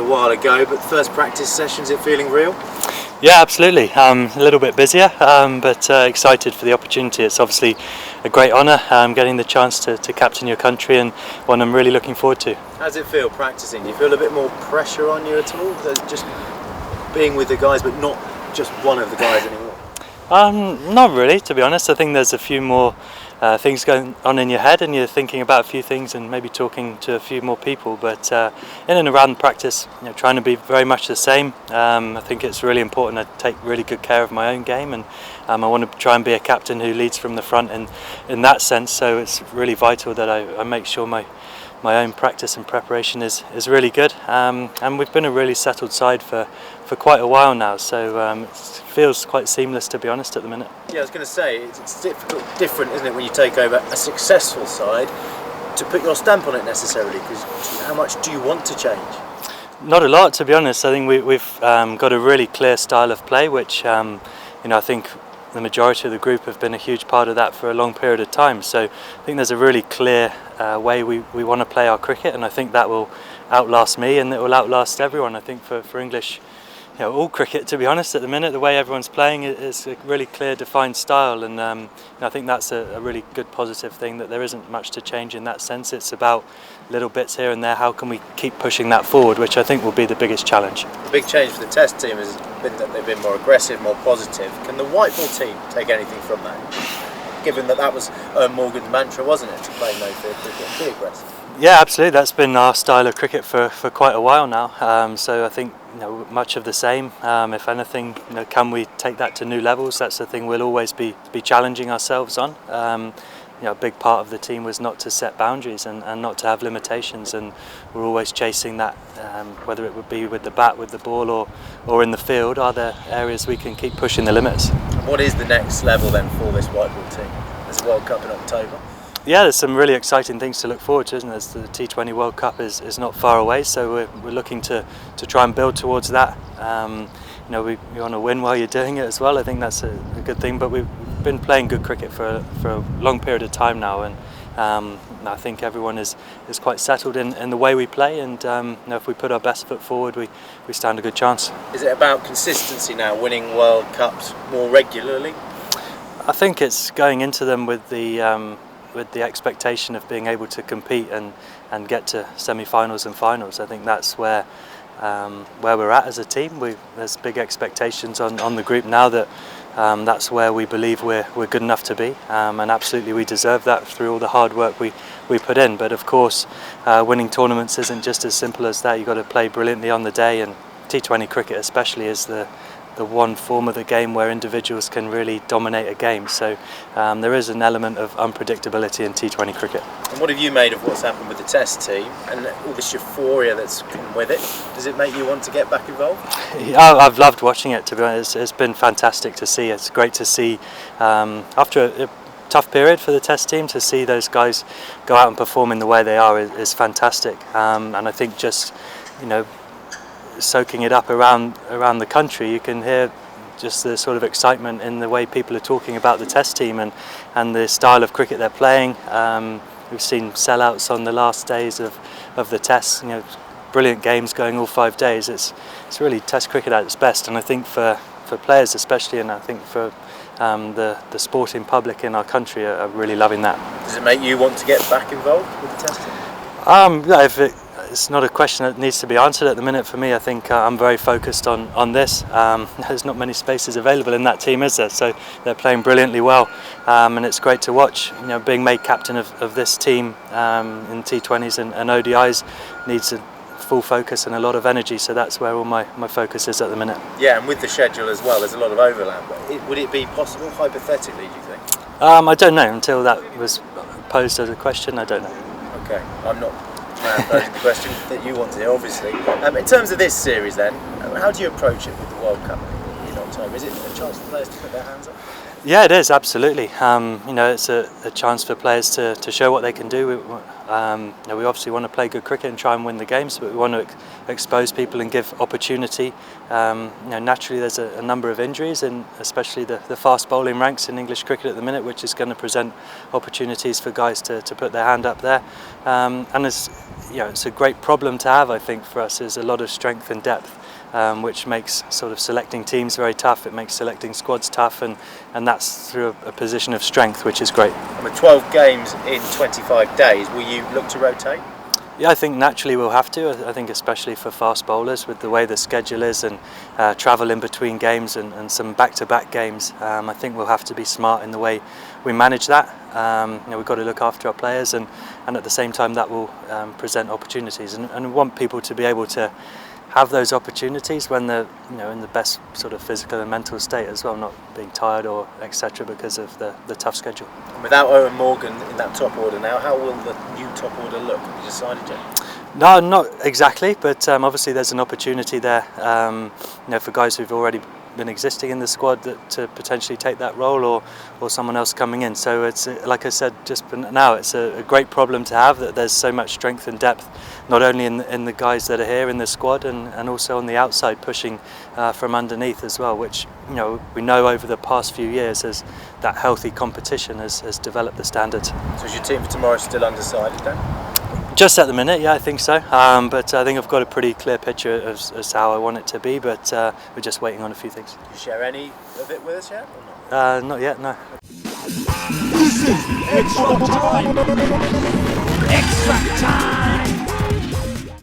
while ago, but first practice sessions, it feeling real? Yeah, absolutely. A little bit busier, but excited for the opportunity. It's obviously a great honour getting the chance to captain your country, and one I'm really looking forward to. How does it feel practicing? Do you feel a bit more pressure on you at all? Just being with the guys, but not just one of the guys anymore? Not really, to be honest. I think there's a few more things going on in your head, and you're thinking about a few things and maybe talking to a few more people. But in and around practice, trying to be very much the same. I think it's really important I take really good care of my own game, and I want to try and be a captain who leads from the front in that sense. So it's really vital that I make sure my own practice and preparation is really good. And we've been a really settled side for quite a while now, so it feels quite seamless, to be honest, at the minute. Yeah, I was going to say, it's different, isn't it, when you take over a successful side, to put your stamp on it necessarily, because how much do you want to change? Not a lot, to be honest. I think we've got a really clear style of play, which I think the majority of the group have been a huge part of that for a long period of time. So I think there's a really clear way we want to play our cricket, and I think that will outlast me, and it will outlast everyone. I think for English, all cricket, to be honest, at the minute, the way everyone's playing is a really clear, defined style, and I think that's a really good positive thing, that there isn't much to change in that sense. It's about little bits here and there. How can we keep pushing that forward, which I think will be the biggest challenge. The big change for the Test team has been that they've been more aggressive, more positive. Can the white ball team take anything from that? Given that was Morgan's mantra, wasn't it, to play no fear cricket and be aggressive? Yeah, absolutely. That's been our style of cricket for quite a while now. So I think much of the same. If anything, can we take that to new levels? That's the thing we'll always be challenging ourselves on. A big part of the team was not to set boundaries and not to have limitations, and we're always chasing that, whether it would be with the bat, with the ball, or in the field. Are there areas we can keep pushing the limits? And what is the next level then for this white ball team? There's a World Cup in October. Yeah, there's some really exciting things to look forward to, isn't there? The T20 World Cup is not far away, so we're looking to try and build towards that. We want to win while you're doing it as well. I think that's a good thing, but we've been playing good cricket for a long period of time now, and I think everyone is quite settled in the way we play, and if we put our best foot forward, we stand a good chance. Is it about consistency now, winning World Cups more regularly? I think it's going into them with the expectation of being able to compete and get to semi-finals and finals. I think that's where we're at as a team. There's big expectations on the group now that that's where we believe we're good enough to be, and absolutely we deserve that through all the hard work we put in. But of course, winning tournaments isn't just as simple as that. You've got to play brilliantly on the day, and T20 cricket especially is the one form of the game where individuals can really dominate a game. So there is an element of unpredictability in T20 cricket. And what have you made of what's happened with the Test team and all this euphoria that's come with it? Does it make you want to get back involved? Yeah, I've loved watching it, to be honest. It's been fantastic to see. It's great to see, after a tough period for the Test team, to see those guys go out and perform in the way they are is fantastic. And I think just, soaking it up around the country, you can hear just the sort of excitement in the way people are talking about the Test team and the style of cricket they're playing. We've seen sellouts on the last days of the Tests, brilliant games going all 5 days. It's really Test cricket at its best, and I think for players especially, and I think for the sporting public in our country are really loving that. Does it make you want to get back involved with the Test team? It's not a question that needs to be answered at the minute for me. I think I'm very focused on this. There's not many spaces available in that team, is there? So they're playing brilliantly well, and it's great to watch. Being made captain of this team in T20s and ODIs needs a full focus and a lot of energy, so that's where all my focus is at the minute. Yeah, and with the schedule as well, there's a lot of overlap. Would it be possible, hypothetically, do you think? I don't know. Until that was posed as a question, I don't know. Okay, I'm not posing the question that you want to hear, obviously. In terms of this series then, how do you approach it with the World Cup in October? Is it a chance for players to put their hands up? Yeah, it is, absolutely. It's a chance for players to show what they can do. We obviously want to play good cricket and try and win the games, but we want to expose people and give opportunity. Naturally there's a number of injuries, and especially the fast bowling ranks in English cricket at the minute, which is going to present opportunities for guys to put their hand up there. And it's a great problem to have, I think, for us. Is a lot of strength and depth, which makes sort of selecting teams very tough. It makes selecting squads tough, and that's through a position of strength, which is great. And with 12 games in 25 days, will you look to rotate? Yeah, I think naturally we'll have to. I think especially for fast bowlers, with the way the schedule is and travel in between games and some back-to-back games, I think we'll have to be smart in the way we manage that. We've got to look after our players, and at the same time that will present opportunities, and we want people to be able to have those opportunities when they're in the best sort of physical and mental state as well, not being tired or etc. because of the tough schedule. And without Owen Morgan in that top order now, how will the new top order look? Have you decided yet? No, not exactly, but obviously there's an opportunity there for guys who've already been existing in the squad to potentially take that role, or someone else coming in. So it's, like I said just now, it's a great problem to have, that there's so much strength and depth, not only in the guys that are here in the squad, and also on the outside pushing from underneath as well, which we know over the past few years as that healthy competition has developed the standards. So is your team for tomorrow still undecided then? Just at the minute, yeah, I think so. But I think I've got a pretty clear picture as to how I want it to be, but we're just waiting on a few things. Can you share any of it with us yet, or not? Not yet, no. This is Xtra time! Xtra time!